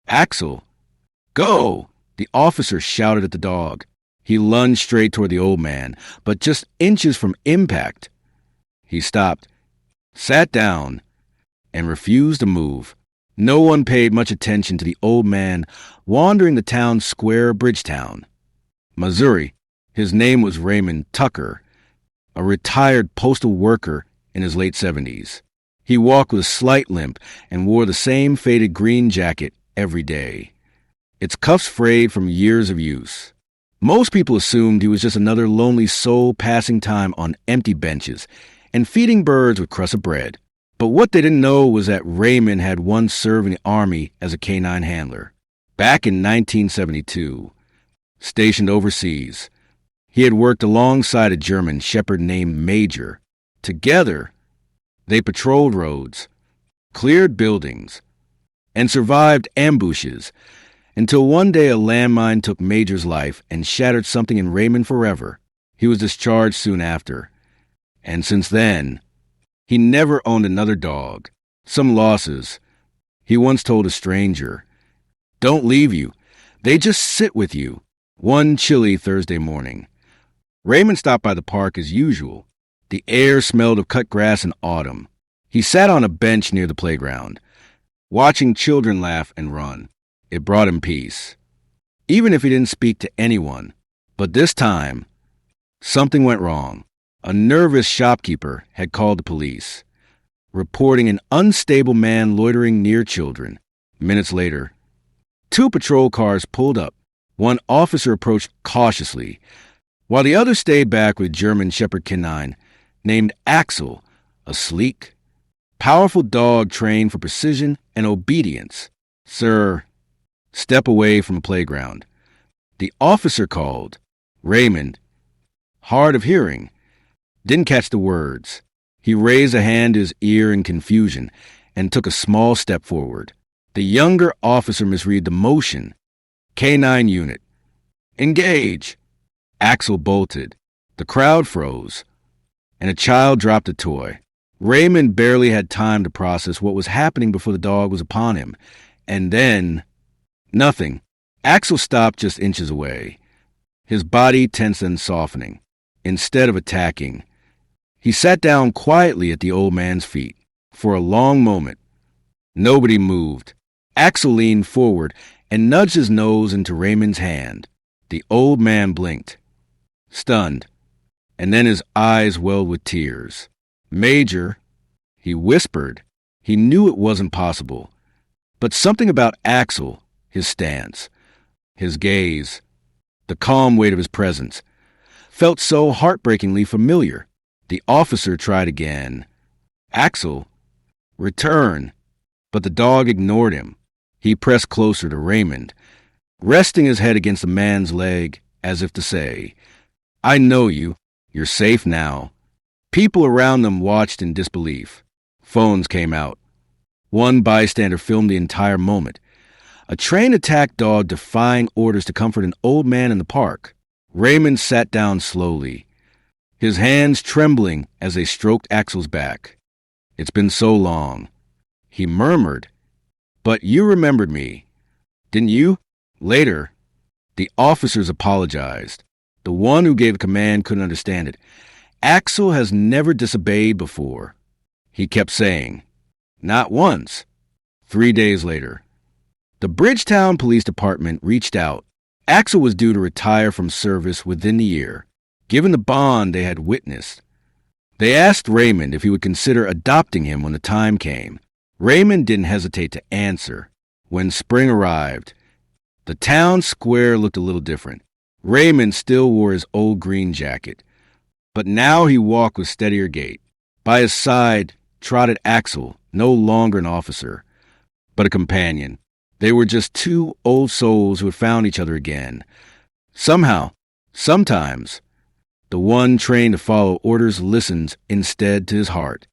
Axel, go! The officer shouted at the dog. He lunged straight toward the old man, but just inches from impact. He stopped, sat down, and refused to move. No one paid much attention to the old man wandering the town square of Bridgetown, Missouri. His name was Raymond Tucker, a retired postal worker in his late 70s. He walked with a slight limp and wore the same faded green jacket every day, its cuffs frayed from years of use. Most people assumed he was just another lonely soul passing time on empty benches and feeding birds with crusts of bread. But what they didn't know was that Raymond had once served in the Army as a canine handler. Back in 1972, stationed overseas, he had worked alongside a German shepherd named Major. Together, they patrolled roads, cleared buildings, and survived ambushes until one day a landmine took Major's life and shattered something in Raymond forever. He was discharged soon after, and since then, he never owned another dog. Some losses. He once told a stranger, "Don't leave you. They just sit with you." One chilly Thursday morning, Raymond stopped by the park as usual. The air smelled of cut grass and autumn. He sat on a bench near the playground, watching children laugh and run. It brought him peace, even if he didn't speak to anyone. But this time, something went wrong. A nervous shopkeeper had called the police, reporting an unstable man loitering near children. Minutes later, two patrol cars pulled up. One officer approached cautiously, while the other stayed back with German Shepherd canine named Axel, a sleek, powerful dog trained for precision and obedience. "Sir, step away from the playground." The officer called. Raymond, hard of hearing, didn't catch the words. He raised a hand to his ear in confusion and took a small step forward. The younger officer misread the motion. "Canine unit. Engage." Axel bolted. The crowd froze, and a child dropped a toy. Raymond barely had time to process what was happening before the dog was upon him. And then, nothing. Axel stopped just inches away, his body tense and softening. Instead of attacking, he sat down quietly at the old man's feet. For a long moment, nobody moved. Axel leaned forward and nudged his nose into Raymond's hand. The old man blinked, stunned, and then his eyes welled with tears. "Major," he whispered. He knew it wasn't possible, but something about Axel, his stance, his gaze, the calm weight of his presence, felt so heartbreakingly familiar. The officer tried again. "Axel, return." But the dog ignored him. He pressed closer to Raymond, resting his head against the man's leg as if to say, "I know you. You're safe now." People around them watched in disbelief. Phones came out. One bystander filmed the entire moment. A trained attack dog defying orders to comfort an old man in the park. Raymond sat down slowly, his hands trembling as they stroked Axel's back. "It's been so long," he murmured. "But you remembered me, didn't you?" Later, the officers apologized. The one who gave the command couldn't understand it. "Axel has never disobeyed before," he kept saying. "Not once." 3 days later, the Bridgetown Police Department reached out. Axel was due to retire from service within the year, given the bond they had witnessed. They asked Raymond if he would consider adopting him when the time came. Raymond didn't hesitate to answer. When spring arrived, the town square looked a little different. Raymond still wore his old green jacket, but now he walked with steadier gait. By his side trotted Axel, no longer an officer, but a companion. They were just two old souls who had found each other again. Somehow, sometimes, the one trained to follow orders listens instead to his heart.